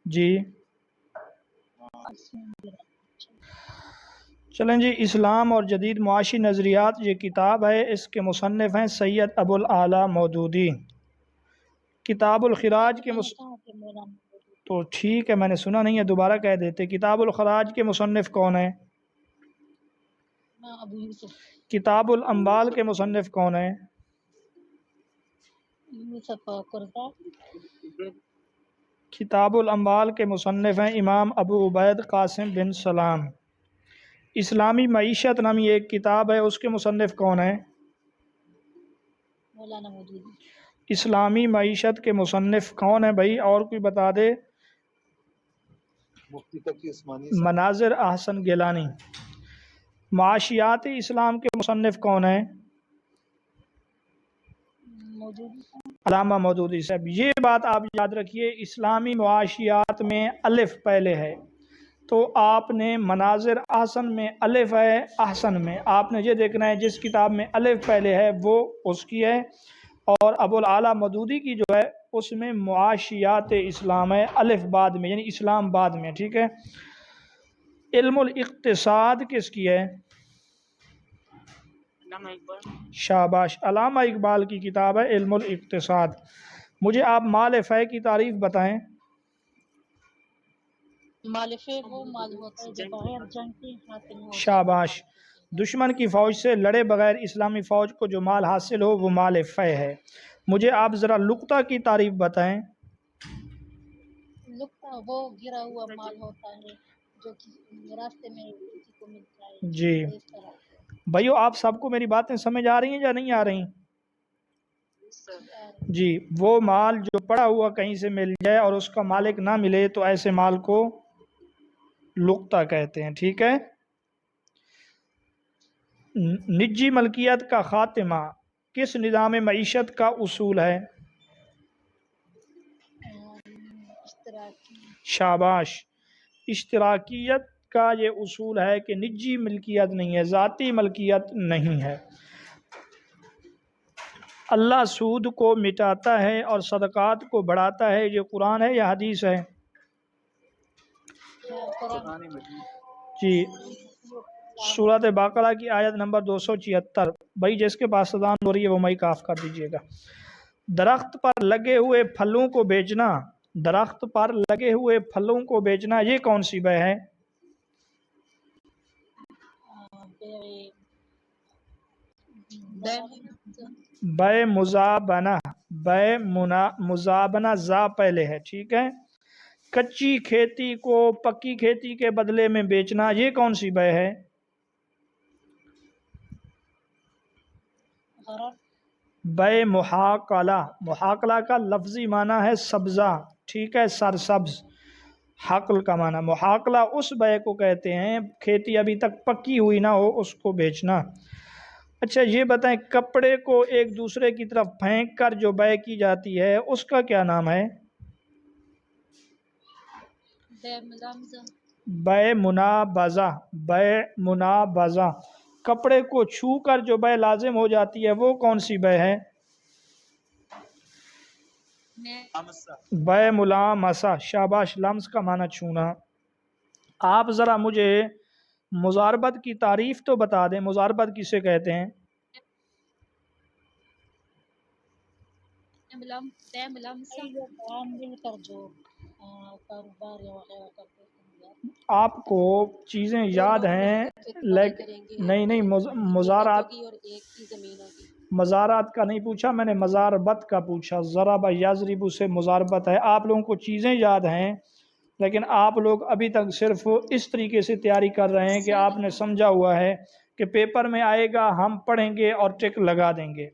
جی چلیں جی، اسلام اور جدید معاشی نظریات یہ کتاب ہے، اس کے مصنف ہیں سید ابو الاعلیٰ مودودی۔ کتاب الخراج کے تو ٹھیک ہے، میں نے سنا نہیں ہے، دوبارہ کہہ دیتے۔ کتاب الخراج کے مصنف کون ہیں؟ ابو یوسف۔ کتاب الانبال کے مصنف کون ہیں؟ یوسف قرضہ۔ کتاب الانبال کے مصنف ہیں امام ابو عبید قاسم بن سلام۔ اسلامی معیشت نامی ایک کتاب ہے، اس کے مصنف کون ہیں؟ مولانا مودودی۔ اسلامی معیشت کے مصنف کون ہیں بھائی؟ اور کوئی بتا دے۔ مفتی تقی عثمانی۔ مناظر احسن گیلانی۔ معاشیات اسلام کے مصنف کون ہیں؟ مودودی۔ علامہ مودودی صاحب۔ یہ بات آپ یاد رکھیے، اسلامی معاشیات میں الف پہلے ہے، تو آپ نے مناظر احسن میں الف ہے، احسن میں آپ نے یہ دیکھنا ہے جس کتاب میں الف پہلے ہے وہ اس کی ہے، اور ابو الاعلیٰ مودودی کی جو ہے اس میں معاشیات اسلام ہے، الف بعد میں، یعنی اسلام بعد میں، ٹھیک ہے۔ علم الاقتصاد کس کی ہے؟ شاباش، علامہ اقبال کی کتاب ہے علم الاقتصاد۔ مجھے آپ مال فے کی تعریف بتائیں۔ مال فے وہ مال ہوتا ہے جو بغیر جنگ کے حاصل ہو۔ شاباش، دشمن کی فوج سے لڑے بغیر اسلامی فوج کو جو مال حاصل ہو وہ مال فے ہے۔ مجھے آپ ذرا لقطہ کی تعریف بتائیں۔ لقطہ وہ گرا ہوا مال ہوتا ہے جو کہ راستے میں کسی کو مل جائے۔ جی اس طرح بھائیو، آپ سب کو میری باتیں سمجھ آ رہی ہیں یا نہیں آ رہی؟ جی، وہ مال جو پڑا ہوا کہیں سے مل جائے اور اس کا مالک نہ ملے تو ایسے مال کو لقطہ کہتے ہیں، ٹھیک ہے۔ نجی ملکیت کا خاتمہ کس نظام معیشت کا اصول ہے؟ اشتراکی۔ شاباش، اشتراکیت کا یہ اصول ہے کہ نجی ملکیت نہیں ہے، ذاتی ملکیت نہیں ہے۔ اللہ سود کو مٹاتا ہے اور صدقات کو بڑھاتا ہے، یہ قرآن ہے یا حدیث ہے؟ جی، سورۃ بقرہ کی آیت نمبر 276۔ بھائی جس کے پاس اذان ہو رہی ہے وہ مائک آف کر دیجئے گا۔ درخت پر لگے ہوئے پھلوں کو بیچنا، درخت پر لگے ہوئے پھلوں کو بیچنا یہ کون سی بے ہے؟ بے مزابنہ، بے مزابنہ زا پہلے ہے، ٹھیک ہے۔ کچی کھیتی کو پکی کھیتی کے بدلے میں بیچنا یہ کون سی بے ہے؟ بے محاقلہ، محاقلہ کا لفظی معنی ہے سبزہ، ٹھیک ہے، سرسبز، حقل کا معنی۔ محاقلہ اس بے کو کہتے ہیں کھیتی ابھی تک پکی ہوئی نہ ہو اس کو بیچنا۔ اچھا یہ بتائیں، کپڑے کو ایک دوسرے کی طرف پھینک کر جو بے کی جاتی ہے اس کا کیا نام ہے؟ بے منابذہ، بے منابذہ۔ کپڑے کو چھو کر جو بے لازم ہو جاتی ہے وہ کون سی بے ہے؟ بے ملامسہ۔ شاباش، لمس کا معنی چھونا۔ آپ ذرا مجھے مضاربت کی تعریف تو بتا دیں، مضاربت کسے کہتے ہیں؟ آپ کو چیزیں یاد ہیں لیکن نہیں مزارات، مزارات کا نہیں پوچھا میں نے، مزاربت کا پوچھا۔ ضرب یضرب سے مزاربت ہے۔ آپ لوگوں کو چیزیں یاد ہیں لیکن آپ لوگ ابھی تک صرف اس طریقے سے تیاری کر رہے ہیں کہ آپ نے سمجھا ہوا ہے کہ پیپر میں آئے گا ہم پڑھیں گے اور ٹک لگا دیں گے۔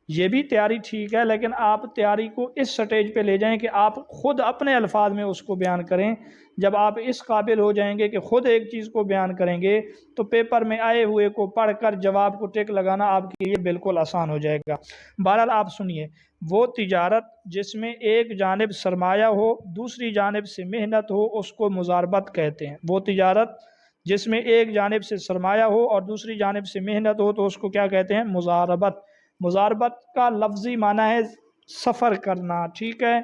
یہ بھی تیاری ٹھیک ہے لیکن آپ تیاری کو اس سٹیج پہ لے جائیں کہ آپ خود اپنے الفاظ میں اس کو بیان کریں۔ جب آپ اس قابل ہو جائیں گے کہ خود ایک چیز کو بیان کریں گے تو پیپر میں آئے ہوئے کو پڑھ کر جواب کو ٹک لگانا آپ کے لیے بالکل آسان ہو جائے گا۔ بہرحال آپ سنیے، وہ تجارت جس میں ایک جانب سرمایہ ہو دوسری جانب سے محنت ہو اس کو مضاربت کہتے ہیں۔ وہ تجارت جس میں ایک جانب سے سرمایہ ہو اور دوسری جانب سے محنت ہو تو اس کو کیا کہتے ہیں؟ مضاربت۔ مضاربت کا لفظی معنی ہے سفر کرنا، ٹھیک ہے۔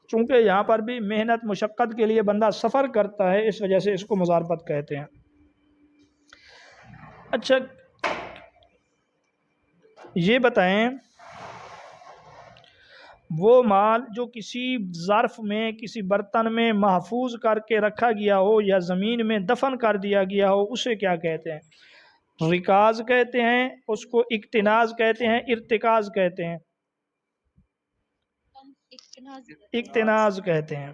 چونکہ یہاں پر بھی محنت مشقت کے لیے بندہ سفر کرتا ہے، اس وجہ سے اس کو مزاربت کہتے ہیں۔ اچھا یہ بتائیں، وہ مال جو کسی ظرف میں، کسی برتن میں محفوظ کر کے رکھا گیا ہو یا زمین میں دفن کر دیا گیا ہو، اسے کیا کہتے ہیں؟ رکاز کہتے ہیں، اس کو اکتناز کہتے ہیں، ارتکاز کہتے ہیں، اکتناز کہتے ہیں۔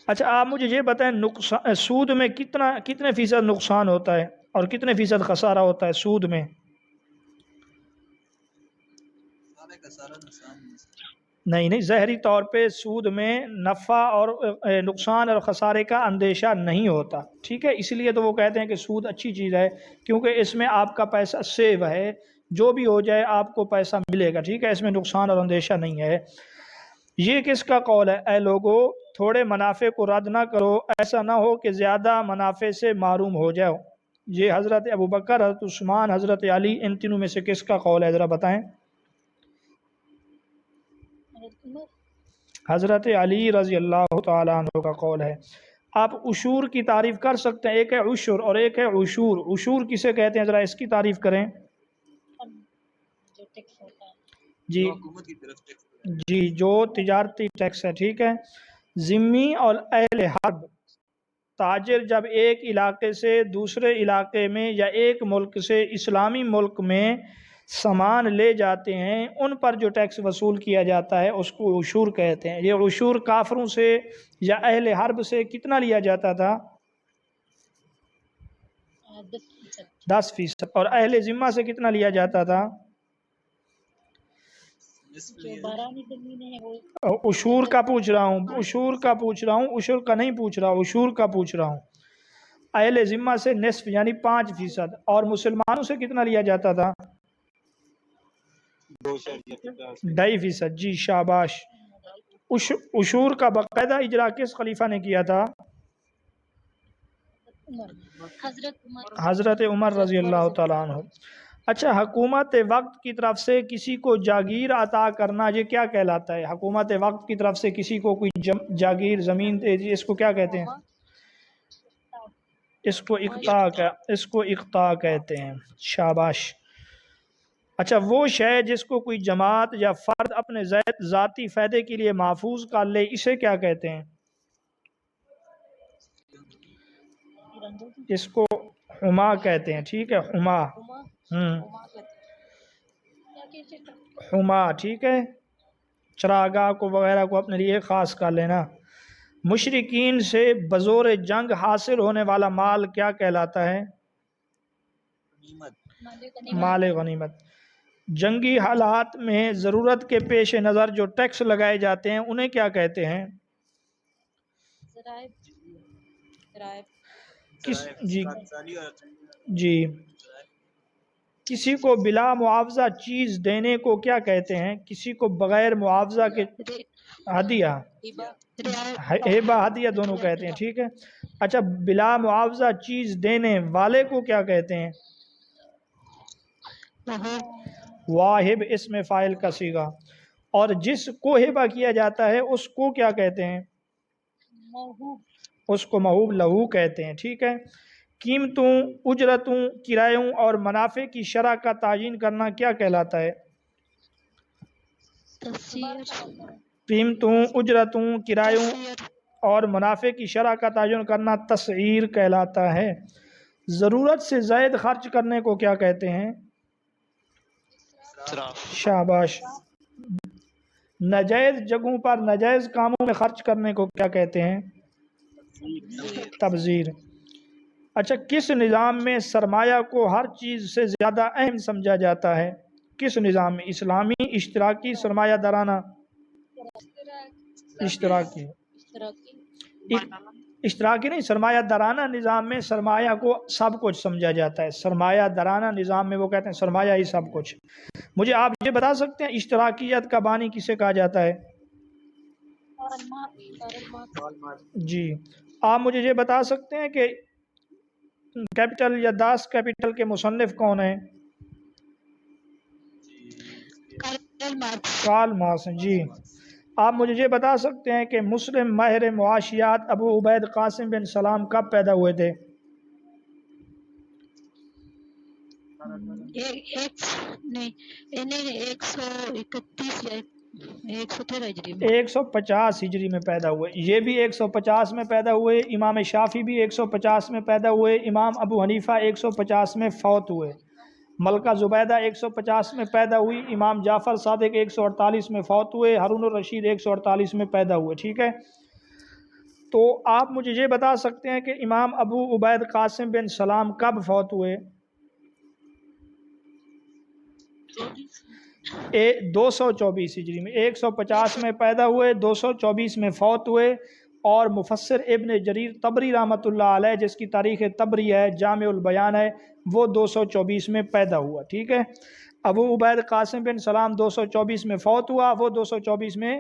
اچھا آپ مجھے یہ بتائیں، سود میں کتنے فیصد نقصان ہوتا ہے اور کتنے فیصد خسارہ ہوتا ہے سود میں؟ نہیں، ظاہری طور پہ سود میں نفع اور نقصان اور خسارے کا اندیشہ نہیں ہوتا، ٹھیک ہے، اس لیے تو وہ کہتے ہیں کہ سود اچھی چیز ہے، کیونکہ اس میں آپ کا پیسہ سیو ہے، جو بھی ہو جائے آپ کو پیسہ ملے گا، ٹھیک ہے، اس میں نقصان اور اندیشہ نہیں ہے۔ یہ کس کا قول ہے؟ اے لوگو تھوڑے منافع کو رد نہ کرو، ایسا نہ ہو کہ زیادہ منافع سے محروم ہو جاؤ۔ یہ حضرت ابوبکر، حضرت عثمان، حضرت علی، ان تینوں میں سے کس کا قول ہے ذرا بتائیں؟ حضرت علی رضی اللہ تعالیٰ عنہ کا قول ہے۔ آپ عشور کی تعریف کر سکتے ہیں، ایک ہے عشر اور ایک ہے عشور۔ عشور کسے کہتے ہیں ذرا اس کی تعریف کریں؟ جو ٹیکس ہوتا ہے، جی جی، جو تجارتی ٹیکس ہے، ٹھیک ہے۔ ذمی اور اہل حرب، تاجر جب ایک علاقے سے دوسرے علاقے میں یا ایک ملک سے اسلامی ملک میں سامان لے جاتے ہیں، ان پر جو ٹیکس وصول کیا جاتا ہے اس کو عشور کہتے ہیں۔ یہ عشور کافروں سے یا اہل حرب سے کتنا لیا جاتا تھا؟ 10%۔ 10%۔ اور اہل ذمہ سے کتنا لیا جاتا تھا؟ جو بارانی زمینیں ہیں وہ عشور کا پوچھ رہا ہوں، عشور کا پوچھ رہا ہوں، عشور کا نہیں پوچھ رہا، عشور کا پوچھ رہا ہوں۔ اہل ذمہ سے نصف یعنی 5%، اور مسلمانوں سے کتنا لیا جاتا تھا؟ 2.5%۔ جی شاباش۔ عشور کا باقاعدہ اجرا کس خلیفہ نے کیا تھا؟ حضرت عمر رضی اللہ تعالیٰ عنہ۔ اچھا حکومت وقت کی طرف سے کسی کو جاگیر عطا کرنا یہ کیا کہلاتا ہے؟ حکومت وقت کی طرف سے کسی کو کوئی جاگیر زمین دے دی، اس کو کیا کہتے ہیں؟ اس کو اقطاع کہتے ہیں۔ شاباش۔ اچھا وہ شے جس کو کوئی جماعت یا فرد اپنے ذاتی فائدے کے لیے محفوظ کر لے، اسے کیا کہتے ہیں؟ اس کو حما کہتے ہیں، ٹھیک ہے، حما۔ حما، ٹھیک ہے، چراگاہ کو وغیرہ کو اپنے لیے خاص کر لینا۔ مشرکین سے بزور جنگ حاصل ہونے والا مال کیا کہلاتا ہے؟ مال غنیمت۔ جنگی حالات میں ضرورت کے پیش نظر جو ٹیکس لگائے جاتے ہیں انہیں کیا کہتے ہیں؟ جی کسی کو بلا معاوضہ چیز دینے کو کیا کہتے ہیں؟ کسی کو بغیر معاوضہ کے ہدیہ، ہبہ ہدیہ دونوں کہتے ہیں، ٹھیک ہے۔ اچھا بلا معاوضہ چیز دینے والے کو کیا کہتے ہیں؟ واہب، اسم فاعل کا صیغہ۔ اور جس کو ہبہ کیا جاتا ہے اس کو کیا کہتے ہیں؟ اس کو موہوب لہو کہتے ہیں، ٹھیک ہے۔ قیمتوں، اجرتوں، کرایوں اور منافع کی شرح کا تعیین کرنا کیا کہلاتا ہے؟ قیمتوں، اجرتوں، کرایوں اور منافع کی شرح کا تعین کرنا تسعیر کہلاتا ہے۔ ضرورت سے زائد خرچ کرنے کو کیا کہتے ہیں؟ شاباش۔ ناجائز جگہوں پر ناجائز کاموں میں خرچ کرنے کو کیا کہتے ہیں؟ تبذیر۔ اچھا کس نظام میں سرمایہ کو ہر چیز سے زیادہ اہم سمجھا جاتا ہے؟ کس نظام میں؟ اسلامی، اشتراکی، سرمایہ دارانہ؟ اشتراکی۔ اشتراکی نہیں، سرمایہ دارانہ نظام میں سرمایہ کو سب کچھ سمجھا جاتا ہے۔ سرمایہ دارانہ نظام میں وہ کہتے ہیں سرمایہ ہی سب کچھ۔ مجھے آپ یہ بتا سکتے ہیں اشتراکیت کا بانی کسے کہا جاتا ہے؟ جی آپ مجھے یہ بتا سکتے ہیں کہ کیپٹل یا داس کیپٹل کے مصنف کون ہیں؟ Karl Marx. جی آپ مجھے یہ بتا سکتے ہیں کہ مسلم ماہر معاشیات ابو عبید قاسم بن سلام کب پیدا ہوئے تھے؟ ایک نہیں نہیں 131 یا 113 ہجری میں 150 ہجری میں پیدا ہوئے، یہ بھی 150 میں پیدا ہوئے، امام شافعی بھی 150 میں پیدا ہوئے، امام ابو حنیفہ 150 میں فوت ہوئے، ملکہ زبیدہ 150 میں پیدا ہوئی، امام جعفر صادق 148 میں فوت ہوئے، ہارون الرشید 148 میں پیدا ہوئے، ٹھیک ہے؟ تو آپ مجھے یہ بتا سکتے ہیں کہ امام ابو عبید قاسم بن سلام کب فوت ہوئے؟ 224 ہجری میں، 150 میں پیدا ہوئے، 224 میں فوت ہوئے، اور مفسر ابن جریر طبری رحمۃ اللہ علیہ جس کی تاریخ طبری ہے، جامع البیان ہے، وہ 224 میں پیدا ہوا، ٹھیک ہے؟ ابو عبید قاسم بن سلام 224 میں فوت ہوا، وہ 224 میں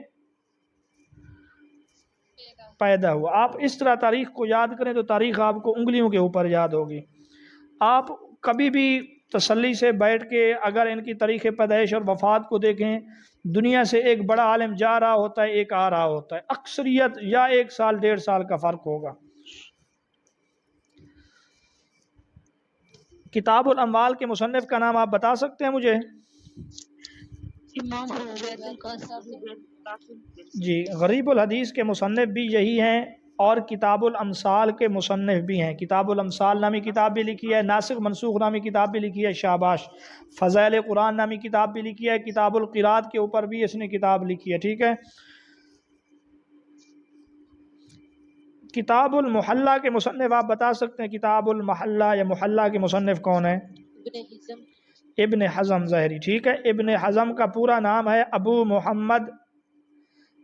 پیدا ہوا۔ آپ اس طرح تاریخ کو یاد کریں تو تاریخ آپ کو انگلیوں کے اوپر یاد ہوگی۔ آپ کبھی بھی تسلی سے بیٹھ کے اگر ان کی تاریخ پیدائش اور وفات کو دیکھیں، دنیا سے ایک بڑا عالم جا رہا ہوتا ہے، ایک آ رہا ہوتا ہے، اکثریت یا 1 سال 1.5 سال کا فرق ہوگا۔ کتاب الاموال کے مصنف کا نام آپ بتا سکتے ہیں مجھے؟ امام عبید القاسم۔ جی، غریب الحدیث کے مصنف بھی یہی ہیں، اور کتاب الامثال کے مصنف بھی ہیں۔ کتاب الامثال نامی کتاب بھی لکھی ہے، ناسخ منسوخ نامی کتاب بھی لکھی ہے شاباش، فضائل قرآن نامی کتاب بھی لکھی ہے، کتاب القراءت کے اوپر بھی اس نے کتاب لکھی ہے، ٹھیک ہے؟ کتاب المحلہ کے مصنف آپ بتا سکتے ہیں؟ کتاب المحلہ یا محلہ کے مصنف کون ہیں؟ ابن حزم ظاہری، ٹھیک ہے؟ ابن حزم کا پورا نام ہے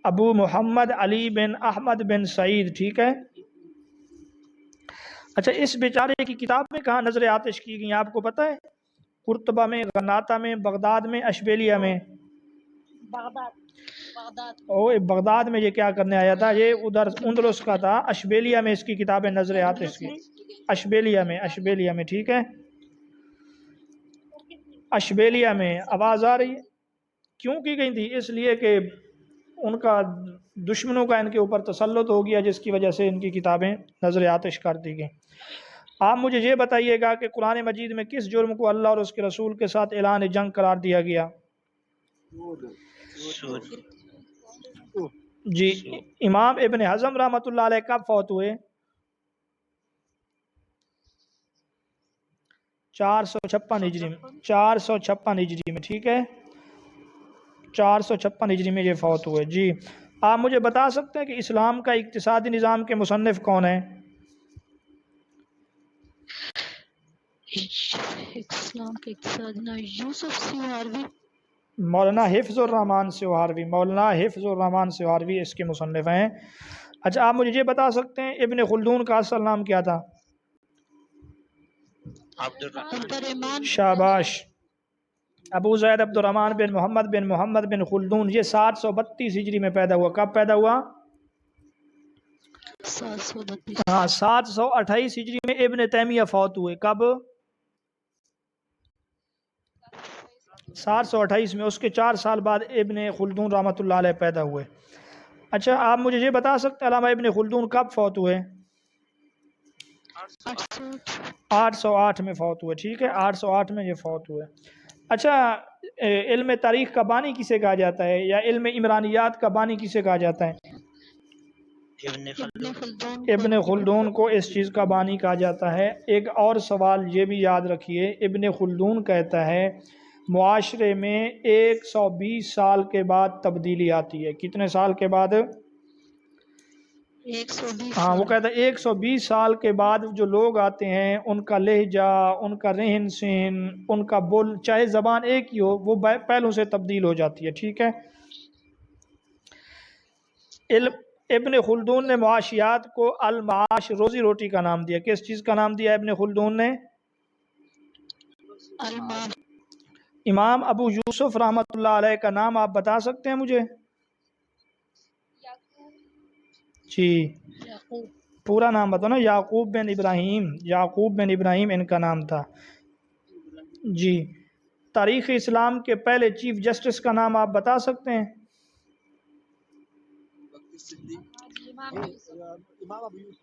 ابو محمد علی بن احمد بن سعید، ٹھیک ہے؟ اچھا، اس بیچارے کی کتاب میں کہاں نظر آتش کی گئی آپ کو پتہ ہے؟ قرطبہ میں، غناطہ میں، بغداد میں، اشبیلیہ میں۔ بغداد میں یہ کیا کرنے آیا تھا؟ یہ ادھر اندلس کا تھا، اشبیلیہ میں اس کی کتابیں نظر آتش کی، اشبیلیہ میں، ٹھیک ہے؟ اشبیلیہ میں آواز آ رہی ہے؟ کیوں کی گئی تھی؟ اس لیے کہ ان کا دشمنوں کا ان کے اوپر تسلط ہو گیا، جس کی وجہ سے ان کی کتابیں نظر آتش کر دی گئیں۔ آپ مجھے یہ بتائیے گا کہ قرآن مجید میں کس جرم کو اللہ اور اس کے رسول کے ساتھ اعلان جنگ قرار دیا گیا؟ جی، امام ابن حزم رحمۃ اللہ علیہ کب فوت ہوئے؟ 456 ہجری میں، 456 ہجری میں، ٹھیک ہے؟ 456 ہجری میں یہ فوت ہوئے۔ جی، آپ مجھے بتا سکتے ہیں کہ اسلام کا اقتصادی نظام کے مصنف کون ہیں؟ اسلام کے اقتصادی نام یوسف سیہروی۔ مولانا حفظ الرحمان سیہروی، مولانا حفظ الرحمان سیہروی اس کے مصنف ہیں۔ اچھا، آپ مجھے یہ بتا سکتے ہیں ابن خلدون کا اصل نام کیا تھا؟ عبدالرحمن۔ شاباش، ابو زید عبد الرحمن بن محمد بن خلدون، یہ 732 ہجری میں پیدا ہوا۔ کب پیدا ہوا؟ 732۔ ہاں، 728 ہجری میں ابن تیمیہ فوت ہوئے۔ کب؟ 728 میں، اس کے 4 سال بعد ابن خلدون رحمۃ اللہ علیہ پیدا ہوئے۔ اچھا، آپ مجھے یہ بتا سکتے ہیں علامہ ابن خلدون کب فوت ہوئے؟ 808 میں فوت ہوئے، ٹھیک ہے؟ 808 میں یہ فوت ہوئے۔ اچھا، علم تاریخ کا بانی کسے کہا جاتا ہے، یا علم عمرانیات کا بانی کسے کہا جاتا ہے؟ ابن خلدون کو اس چیز کا بانی کہا جاتا ہے۔ ایک اور سوال یہ بھی یاد رکھیے، ابن خلدون کہتا ہے معاشرے میں 120 سال کے بعد تبدیلی آتی ہے۔ کتنے سال کے بعد؟ 120۔ ہاں، وہ کہتا ہے 120 سال کے بعد جو لوگ آتے ہیں، ان کا لہجہ، ان کا رہن سہن، ان کا بول، چاہے زبان ایک ہی ہو، وہ پہلوں سے تبدیل ہو جاتی ہے، ٹھیک ہے؟ ابن خلدون نے معاشیات کو المعاش، روزی روٹی کا نام دیا۔ کس چیز کا نام دیا ابن خلدون نے؟ المعاش۔ امام ابو یوسف رحمۃ اللہ علیہ کا نام آپ بتا سکتے ہیں مجھے؟ جی، پورا نام بتاؤ نا۔ یعقوب بن ابراہیم، یعقوب بن ابراہیم ان کا نام تھا۔ جی، تاریخ اسلام کے پہلے چیف جسٹس کا نام آپ بتا سکتے ہیں؟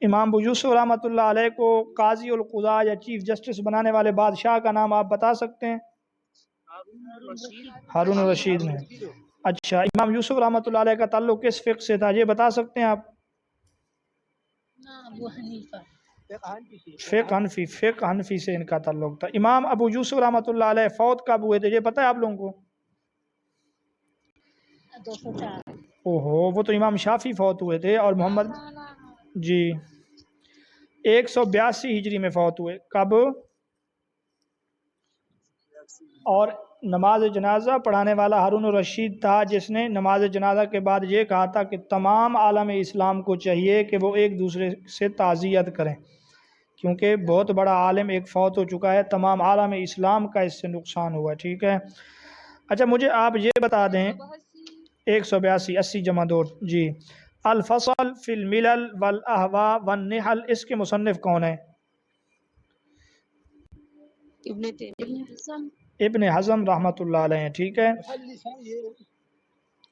امام ابو یوسف رحمۃ اللہ علیہ کو قاضی القضاء یا چیف جسٹس بنانے والے بادشاہ کا نام آپ بتا سکتے ہیں؟ ہارون الرشید نے۔ اچھا، امام یوسف رحمۃ اللہ علیہ کا تعلق کس فقہ سے تھا، یہ بتا سکتے ہیں آپ؟ ابو حنیفہ فقہ حنفی سے ان کا تعلق تھا۔ امام ابو یوسف رحمۃ اللہ علیہ فوت کب ہوئے تھے، یہ پتہ ہے آپ لوگوں کو؟ 204 اوہو، وہ تو امام شافی فوت ہوئے تھے، اور محمد جی 182 ہجری میں فوت ہوئے۔ کب؟ اور نماز جنازہ پڑھانے والا ہارون الرشید تھا، جس نے نماز جنازہ کے بعد یہ کہا تھا کہ تمام عالم اسلام کو چاہیے کہ وہ ایک دوسرے سے تعزیت کریں، کیونکہ بہت بڑا عالم ایک فوت ہو چکا ہے، تمام عالم اسلام کا اس سے نقصان ہوا ہے۔ ٹھیک ہے، اچھا مجھے آپ یہ بتا دیں 182 80 جمع 2 جی، الفصل فی الملل والاہواء والنحل، اس کے مصنف کون ہیں؟ ابن حزم رحمۃ اللہ علیہ ہیں۔ ٹھیک ہے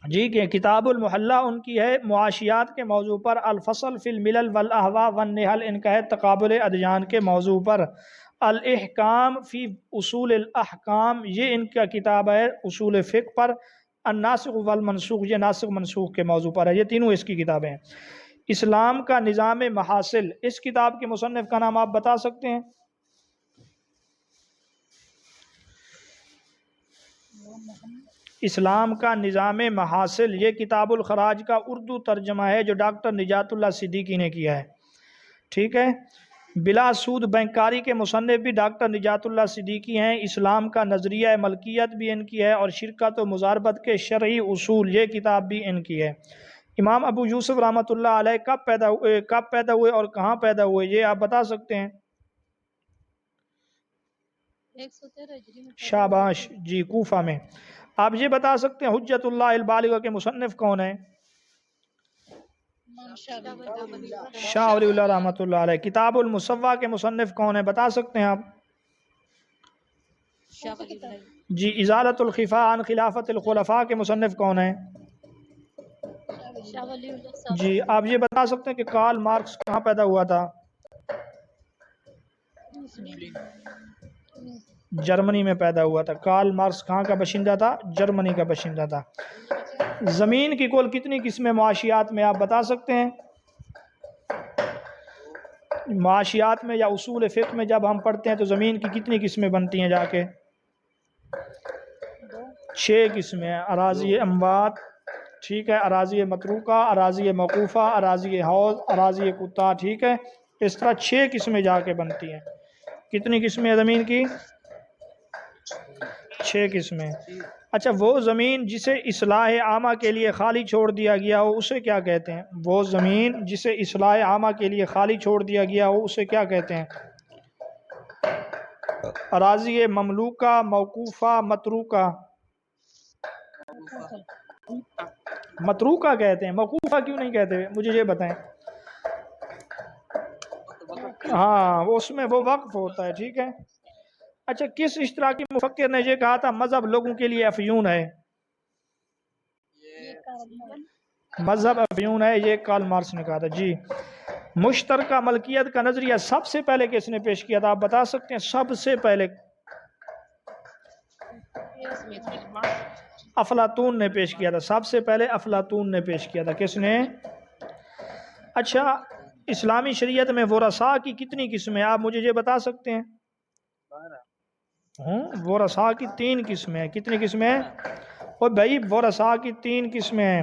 جی، کہ کتاب المحلہ ان کی ہے معاشیات کے موضوع پر، الفصل فی الملل والاہواء والنحل ان کا ہے تقابل ادیان کے موضوع پر، الاحکام فی اصول الاحکام یہ ان کا کتاب ہے اصول فقہ پر، الناسخ والمنسوخ یہ ناسخ منسوخ کے موضوع پر ہے، یہ تینوں اس کی کتابیں ہیں۔ اسلام کا نظام محاصل، اس کتاب کے مصنف کا نام آپ بتا سکتے ہیں؟ اسلام کا نظام محاصل یہ کتاب الخراج کا اردو ترجمہ ہے، جو ڈاکٹر نجات اللہ صدیقی نے کیا ہے۔ ٹھیک ہے، بلا سود بینکاری کے مصنف بھی ڈاکٹر نجات اللہ صدیقی ہیں۔ اسلام کا نظریہ ملکیت بھی ان کی ہے، اور شرکت و مضاربت کے شرعی اصول یہ کتاب بھی ان کی ہے۔ امام ابو یوسف رحمۃ اللہ علیہ کب پیدا ہوئے اور کہاں پیدا ہوئے، یہ آپ بتا سکتے ہیں؟ 113 ہجری میں شاباش جی، کوفہ میں۔ آپ یہ بتا سکتے ہیں حجت اللہ البالغہ کے مصنف کون ہیں؟ امام شافعی شاہ ولی اللہ رحمۃ اللہ علیہ۔ کتاب المصوہ کے مصنف کون ہیں، بتا سکتے ہیں آپ؟ جی، ازالۃ الخفاء عن خلافت الخلفاء کے مصنف کون ہیں؟ شاہ ولی اللہ صاحب جی، آپ یہ بتا سکتے ہیں کہ کارل مارکس کہاں پیدا ہوا تھا؟ جرمنی میں پیدا ہوا تھا۔ کارل مارکس کہاں کا باشندہ تھا؟ جرمنی کا باشندہ تھا۔ زمین کی کل کتنی قسمیں معاشیات میں آپ بتا سکتے ہیں؟ معاشیات میں یا اصول فقہ میں جب ہم پڑھتے ہیں تو زمین کی کتنی قسمیں بنتی ہیں جا کے؟ 6 قسمیں ہیں، اراضی اموات، ٹھیک ہے، اراضی متروکہ، اراضی موقوفہ، اراضی حوض، اراضی کتا، ٹھیک ہے، اس طرح 6 قسمیں جا کے بنتی ہیں۔ کتنی قسمیں ہیں زمین کی؟ 6 قسمیں۔ اچھا، وہ زمین جسے اصلاح عامہ کے لیے خالی چھوڑ دیا گیا ہو اسے کیا کہتے ہیں؟ وہ زمین جسے اصلاح عامہ کے لیے خالی چھوڑ دیا گیا ہو اسے کیا کہتے ہیں؟ اراضی مملوکہ، موقوفہ، متروکہ؟ متروکہ کہتے ہیں، موقوفہ کیوں نہیں کہتے، مجھے یہ بتائیں۔ ہاں، اس میں وہ وقف ہوتا ہے، ٹھیک ہے۔ اچھا، کس اشتراکی مفکر نے یہ کہا تھا مذہب لوگوں کے لیے افیون ہے؟ مذہب افیون ہے، یہ کارل مارکس نے کہا تھا۔ جی، مشترکہ ملکیت کا نظریہ سب سے پہلے کس نے پیش کیا تھا، آپ بتا سکتے ہیں؟ سب سے پہلے افلاطون نے پیش کیا تھا، سب سے پہلے افلاطون نے پیش کیا تھا۔ کس نے؟ اچھا، اسلامی شریعت میں ورثاء کی کتنی قسمیں آپ مجھے یہ بتا سکتے ہیں؟ ورثاء کی 3 قسمیں ہیں۔ کتنی قسمیں ہیں؟ اور بھائی ورثاء کی 3 قسمیں ہیں،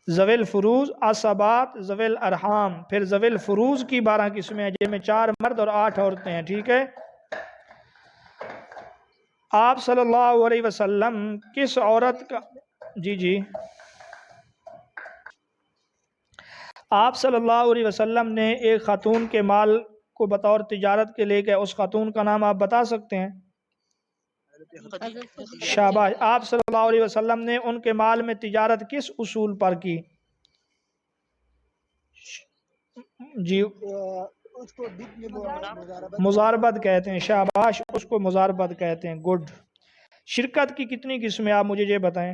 ذوی الفروض، عصبات، ذوی الارحام۔ پھر ذوی الفروض کی 12 قسمیں ہیں، جن میں 4 مرد اور 8 عورتیں ہیں، ٹھیک ہے۔ آپ صلی اللہ علیہ وسلم کس عورت کا جی آپ صلی اللہ علیہ وسلم نے ایک خاتون کے مال کو بطور تجارت کے لے کے، اس خاتون کا نام آپ بتا سکتے ہیں؟ شاباش، آپ صلی اللہ علیہ وسلم نے ان کے مال میں تجارت کس اصول پر کی؟ جی، مضاربت کہتے ہیں، شاباش، اس کو مضاربت کہتے ہیں، گڈ۔ شرکت کی کتنی قسمیں آپ مجھے یہ بتائیں؟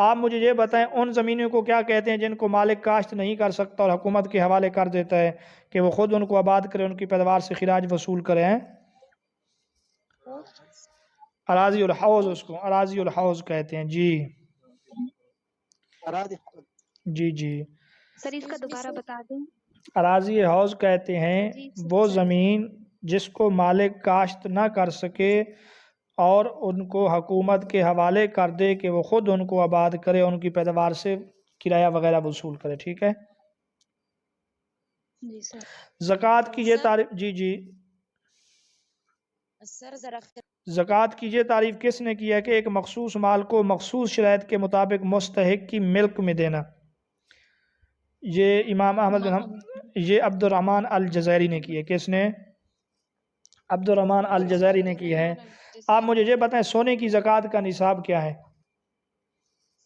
آپ مجھے یہ بتائیں ان زمینوں کو کیا کہتے ہیں جن کو مالک کاشت نہیں کر سکتا اور حکومت کے حوالے کر دیتا ہے کہ وہ خود ان کو آباد کرے، ان کی پیداوار سے خراج وصول کرے ہیں؟ اراضی الحوض، اس کو اراضی الحوض کہتے ہیں جی اراضی جی جی سر اس کا دوبارہ بتا دیں۔ اراضی حوض کہتے ہیں وہ زمین جس کو مالک کاشت نہ کر سکے اور ان کو حکومت کے حوالے کر دے کہ وہ خود ان کو آباد کرے، ان کی پیداوار سے کرایہ وغیرہ وصول کرے، ٹھیک ہے؟ جی سر۔ زکوٰۃ کی یہ تعریف، جی جی سر ذرا زکوٰۃ کی یہ تعریف کس نے کی ہے کہ ایک مخصوص مال کو مخصوص شرائط کے مطابق مستحق کی ملک میں دینا؟ یہ امام احمد بن یہ عبد الرحمن الجزائری نے کی ہے۔ کس نے؟ عبد الرحمن الجزائری نے کی ہے۔ آپ مجھے یہ بتائیں سونے کی زکوٰۃ کا نصاب کیا ہے؟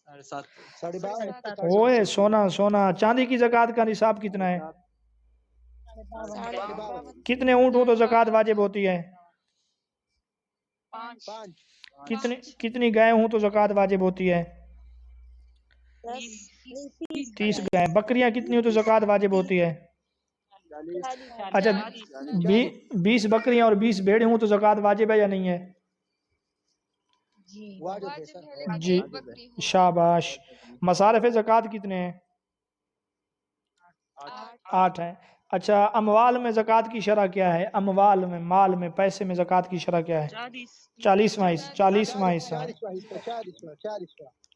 7.5 12 اوے سونا چاندی کی زکوٰۃ کا نصاب کتنا ہے؟ 52 کتنے اونٹ ہوں تو زکوٰۃ واجب ہوتی ہے؟ 5 کتنی گائے ہوں تو زکوٰۃ واجب ہوتی ہے؟ 30 گائے۔ بکریاں کتنی ہوں تو زکوٰۃ واجب ہوتی ہے؟ اچھا 20 بکریاں اور 20 بھیڑیں ہوں تو زکوٰۃ واجب ہے یا نہیں ہے؟ واجب ہے سر۔ جی شاباش۔ مصارف زکوٰۃ کتنے ہیں؟ 8 ہیں۔ اچھا اموال میں زکوٰۃ کی شرح کیا ہے؟ اموال میں، مال میں، پیسے میں زکوٰۃ کی شرح کیا ہے؟ 40واں حصہ۔ 40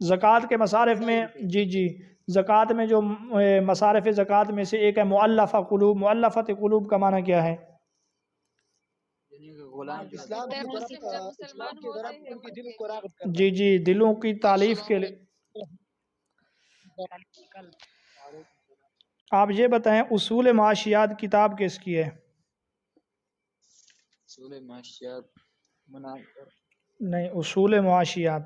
زکوٰۃ کے مصارف میں، جی زکوٰۃ میں جو مصارف زکوٰۃ میں سے ایک ہے مؤلفہ قلوب۔ مؤلفۃ قلوب کا معنی کیا ہے؟ اسلام کی طرف ان کی دل کو راغب کرنا۔ جی دلوں کی تالیف کے لیے۔ آپ یہ بتائیں اصول معاشیات کتاب کس کی ہے؟ اصول معاشیات نہیں، اصول معاشیات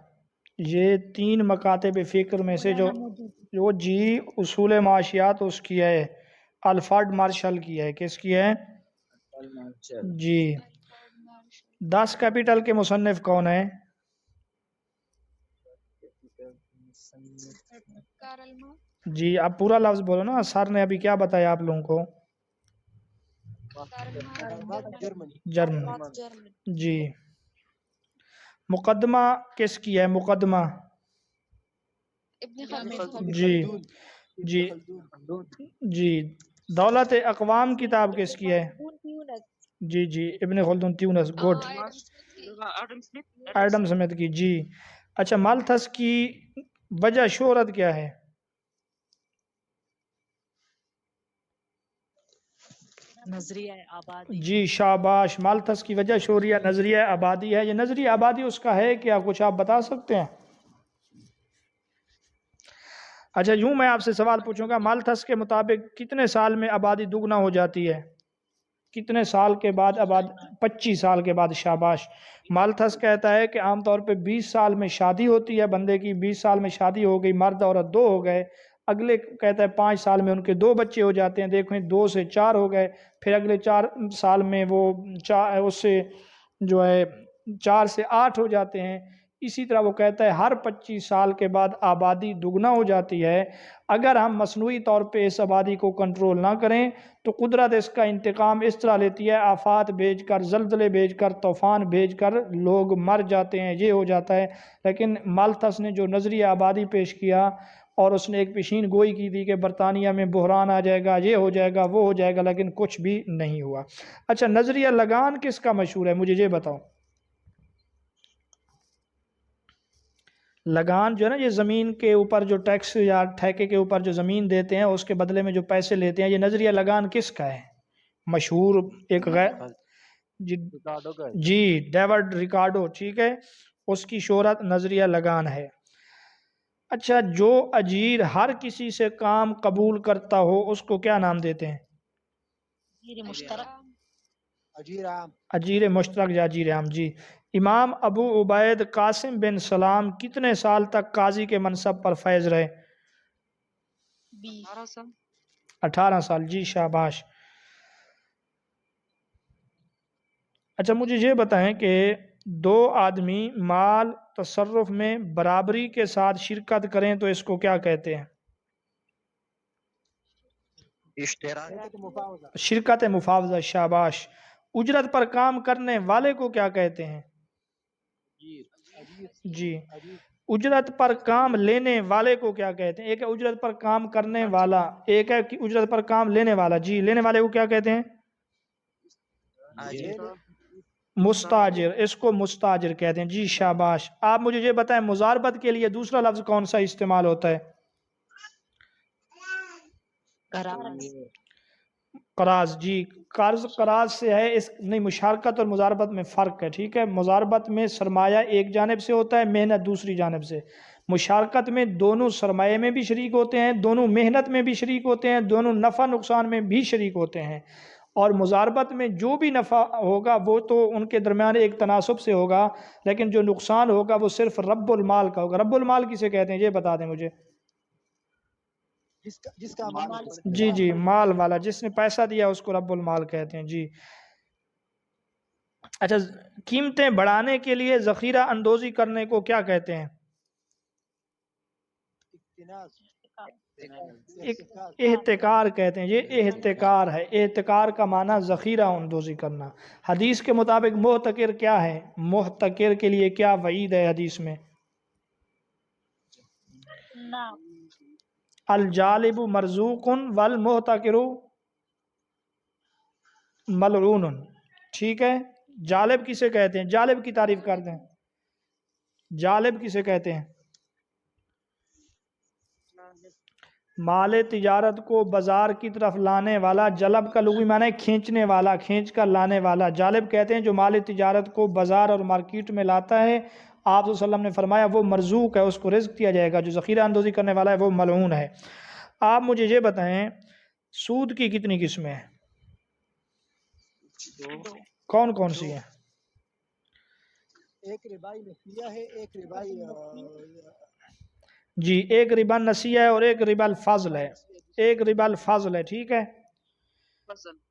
یہ 3 مکاتب فکر میں سے جو جی اصول معاشیات اس کی ہے الفرڈ مارشل کی ہے۔ کس کی ہے؟ جی 10 کیپٹل کے مصنف کون ہیں؟ جی آپ پورا لفظ بولو نا، سر نے ابھی کیا بتایا آپ لوگوں کو؟ جرمن۔ جی مقدمہ کس کی ہے؟ مقدمہ جی دولت اقوام کتاب کس کی ہے؟ جی ابن خلدون تیونس، گڈ۔ ایڈم سمتھ کی، جی۔ اچھا مالتھس کی وجہ شہرت کیا ہے؟ نظریہ آبادی۔ جی شاباش، مالتھس کی وجہ شوریہ نظریہ آبادی ہے۔ یہ نظریہ آبادی اس کا ہے کیا؟ کچھ آپ بتا سکتے ہیں؟ اچھا یوں میں آپ سے سوال پوچھوں گا، مالتھس کے مطابق کتنے سال میں آبادی دگنا ہو جاتی ہے؟ کتنے سال کے بعد 25 سال کے بعد، شاباش۔ مالتھس کہتا ہے کہ عام طور پہ 20 سال میں شادی ہوتی ہے بندے کی، 20 سال میں شادی ہو گئی، مرد عورت 2 ہو گئے، اگلے کہتا ہے 5 سال میں ان کے 2 بچے ہو جاتے ہیں، دیکھیں 2 سے 4 ہو گئے، پھر اگلے 4 سال میں وہ اس سے جو ہے 4 سے 8 ہو جاتے ہیں۔ اسی طرح وہ کہتا ہے ہر 25 سال کے بعد آبادی دگنا ہو جاتی ہے۔ اگر ہم مصنوعی طور پہ اس آبادی کو کنٹرول نہ کریں تو قدرت اس کا انتقام اس طرح لیتی ہے، آفات بھیج کر، زلزلے بھیج کر، طوفان بھیج کر، لوگ مر جاتے ہیں، یہ ہو جاتا ہے۔ لیکن مالتھس نے جو نظریہ آبادی پیش کیا اور اس نے ایک پیشین گوئی کی تھی کہ برطانیہ میں بحران آ جائے گا، یہ ہو جائے گا، وہ ہو جائے گا، لیکن کچھ بھی نہیں ہوا۔ اچھا نظریہ لگان کس کا مشہور ہے؟ مجھے یہ بتاؤ۔ لگان جو ہے نا، یہ زمین کے اوپر جو ٹیکس یا ٹھیکے کے اوپر جو زمین دیتے ہیں اس کے بدلے میں جو پیسے لیتے ہیں، یہ نظریہ لگان کس کا ہے؟ مشہور ایک جی ڈیوڈ ریکارڈو، ٹھیک ہے، اس کی شہرت نظریہ لگان ہے۔ اچھا جو اجیر ہر کسی سے کام قبول کرتا ہو اس کو کیا نام دیتے ہیں؟ اجیر مشترک یا اجیر عام، جی۔ امام ابو عبید قاسم بن سلام کتنے سال تک قاضی کے منصب پر فائز رہے؟ 18 سال، جی شاباش۔ اچھا مجھے یہ بتائیں کہ دو آدمی مال تصرف میں برابری کے ساتھ شرکت کریں تو اس کو کیا کہتے ہیں؟ شرکت مفاوضہ، شاباش۔ اجرت پر کام کرنے والے کو کیا کہتے ہیں؟ جی، اجرت پر کام لینے والے کو کیا کہتے ہیں؟ ایک ہے اجرت پر کام کرنے والا، ایک ہے اجرت پر کام لینے والا۔ جی، لینے والے کو کیا کہتے ہیں؟ مستاجر، اس کو مستاجر کہتے ہیں۔ جی شاباش۔ آپ مجھے یہ بتائیں مزاربت کے لیے دوسرا لفظ کون سا استعمال ہوتا ہے؟ قراض۔ جی، قرض قراض سے ہے، اس نہیں، مشارکت اور مزاربت میں فرق ہے، ٹھیک ہے؟ مزاربت میں سرمایہ ایک جانب سے ہوتا ہے، محنت دوسری جانب سے۔ مشارکت میں دونوں سرمایہ میں بھی شریک ہوتے ہیں، دونوں محنت میں بھی شریک ہوتے ہیں، دونوں نفع نقصان میں بھی شریک ہوتے ہیں۔ اور مزاربت میں جو بھی نفع ہوگا وہ تو ان کے درمیان ایک تناسب سے ہوگا، لیکن جو نقصان ہوگا وہ صرف رب المال کا ہوگا۔ رب المال کسے کہتے ہیں یہ بتا دیں مجھے۔ جس کا مال جی جی، مال والا، جس نے پیسہ دیا اس کو رب المال کہتے ہیں۔ جی اچھا، قیمتیں بڑھانے کے لیے ذخیرہ اندوزی کرنے کو کیا کہتے ہیں؟ احتکار کہتے ہیں۔ یہ احتکار ہے، احتکار کا معنی ذخیرہ اندوزی کرنا۔ حدیث کے مطابق محتکر کیا ہے؟ محتکر کے لیے کیا وعید ہے حدیث میں؟ الجالب مرزوق والمحتکر ملعون۔ ٹھیک ہے، جالب کسے کہتے ہیں؟ جالب کی تعریف کر دیں، جالب کسے کہتے ہیں؟ مال تجارت کو بازار کی طرف لانے والا، جلب کا لغوی معنی ہے کھینچنے والا، کھینچ کر لانے والا۔ جالب کہتے ہیں جو مال تجارت کو بازار اور مارکیٹ میں لاتا ہے۔ آپ صلی اللہ علیہ وسلم نے فرمایا وہ مرزوق ہے، اس کو رزق دیا جائے گا۔ جو ذخیرہ اندوزی کرنے والا ہے وہ ملعون ہے۔ آپ مجھے یہ بتائیں سود کی کتنی قسمیں ہیں؟ کون کون سی ہیں؟ ایک ربائی نسیہ ہے، ایک ربائی جی، ایک ربا نسیہ ہے اور ایک ربا الفضل ہے، ایک ربا الفضل ہے، ٹھیک ہے؟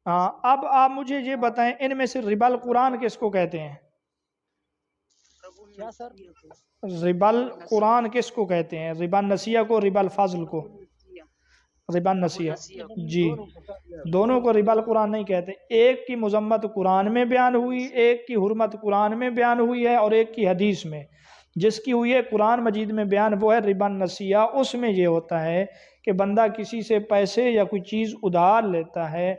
ہاں، اب آپ مجھے یہ بتائیں ان میں سے ربا القرآن کس کو کہتے ہیں؟ کیا سر؟ ربا القرآن کس کو کہتے ہیں؟ ربا نسیہ کو، ربا الفضل کو؟ ربا نسیہ۔ جی، دونوں کو ربا القرآن نہیں کہتے۔ ایک کی مذمت قرآن میں بیان ہوئی، ایک کی حرمت قرآن میں بیان ہوئی ہے، اور ایک کی حدیث میں۔ جس کی ہوئی ہے قرآن مجید میں بیان وہ ہے ربا نسیہ۔ اس میں یہ ہوتا ہے کہ بندہ کسی سے پیسے یا کوئی چیز ادھار لیتا ہے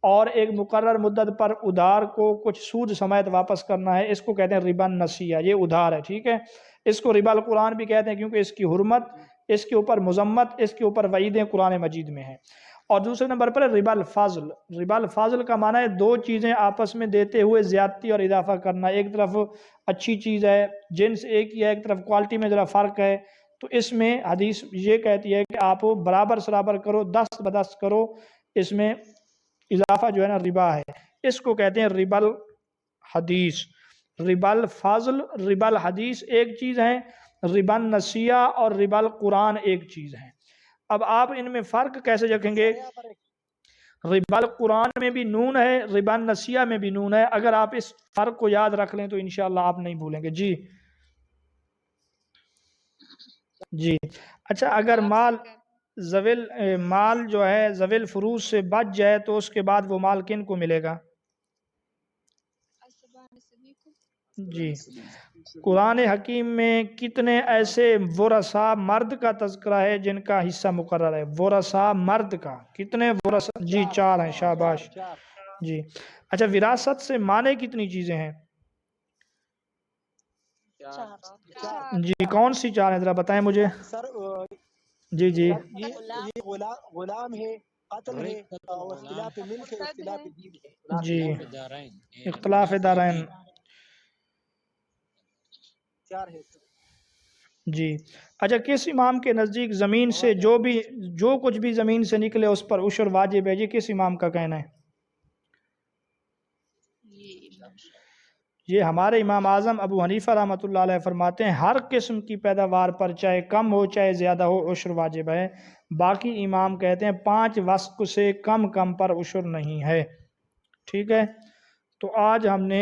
اور ایک مقرر مدت پر ادھار کو کچھ سود سمیت واپس کرنا ہے، اس کو کہتے ہیں ربا نسیہ، یہ ادھار ہے، ٹھیک ہے؟ اس کو ربا القرآن بھی کہتے ہیں کیونکہ اس کی حرمت، اس کے اوپر مذمت، اس کے اوپر وعیدیں قرآن مجید میں ہیں۔ اور دوسرے نمبر پر ربا الفضل۔ ربا الفضل کا معنی ہے دو چیزیں آپس میں دیتے ہوئے زیادتی اور اضافہ کرنا۔ ایک طرف اچھی چیز ہے، جنس ایک ہی ہے، ایک طرف کوالٹی میں ذرا فرق ہے، تو اس میں حدیث یہ کہتی ہے کہ آپ برابر سرابر کرو، 10 بدس کرو، اس میں اضافہ جو ہے نا ربا ہے۔ اس کو کہتے ہیں ربا الحدیث۔ ربا الفضل، ربا الحدیث ایک چیز ہے، ربا النسیہ اور ربا القرآن ایک چیز ہے۔ اب آپ ان میں فرق کیسے رکھیں گے؟ ربا القرآن میں بھی نون ہے، ربا النسیہ میں بھی نون ہے۔ اگر آپ اس فرق کو یاد رکھ لیں تو انشاءاللہ آپ نہیں بھولیں گے۔ جی جی اچھا، اگر مال جو ہے ذویل فروض سے بچ جائے تو اس کے بعد وہ مال کن کو ملے گا؟ جی، قرآن حکیم میں کتنے ایسے ورثاء مرد کا تذکرہ ہے جن کا حصہ مقرر ہے؟ ورثاء مرد کا کتنے ورثاء؟ جی 4 ہیں، شاباش۔ جی اچھا، وراثت سے مانے کتنی چیزیں ہیں؟ جی کون سی 4 ہیں ذرا بتائیں مجھے۔ سر جی جی یہ غلام ہے، قتل ہے، اور اختلاف ملک ہے، اختلاف دین ہے۔ جی، اختلاف دارین 4 ہے۔ جی اچھا، کس امام کے نزدیک زمین سے جو کچھ بھی زمین سے نکلے اس پر عشر واجب ہے؟ یہ کس امام کا کہنا ہے؟ یہ ہمارے امام اعظم ابو حنیفہ رحمۃ اللہ علیہ فرماتے ہیں ہر قسم کی پیداوار پر چاہے کم ہو چاہے زیادہ ہو عشر واجب ہے۔ باقی امام کہتے ہیں 5 وسق سے کم پر عشر نہیں ہے، ٹھیک ہے؟ تو آج ہم نے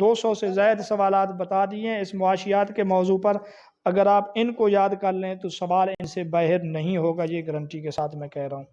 200 سے زائد سوالات بتا دیے ہیں اس معاشیات کے موضوع پر. اگر آپ ان کو یاد کر لیں تو سوال ان سے باہر نہیں ہوگا، یہ گارنٹی کے ساتھ میں کہہ رہا ہوں.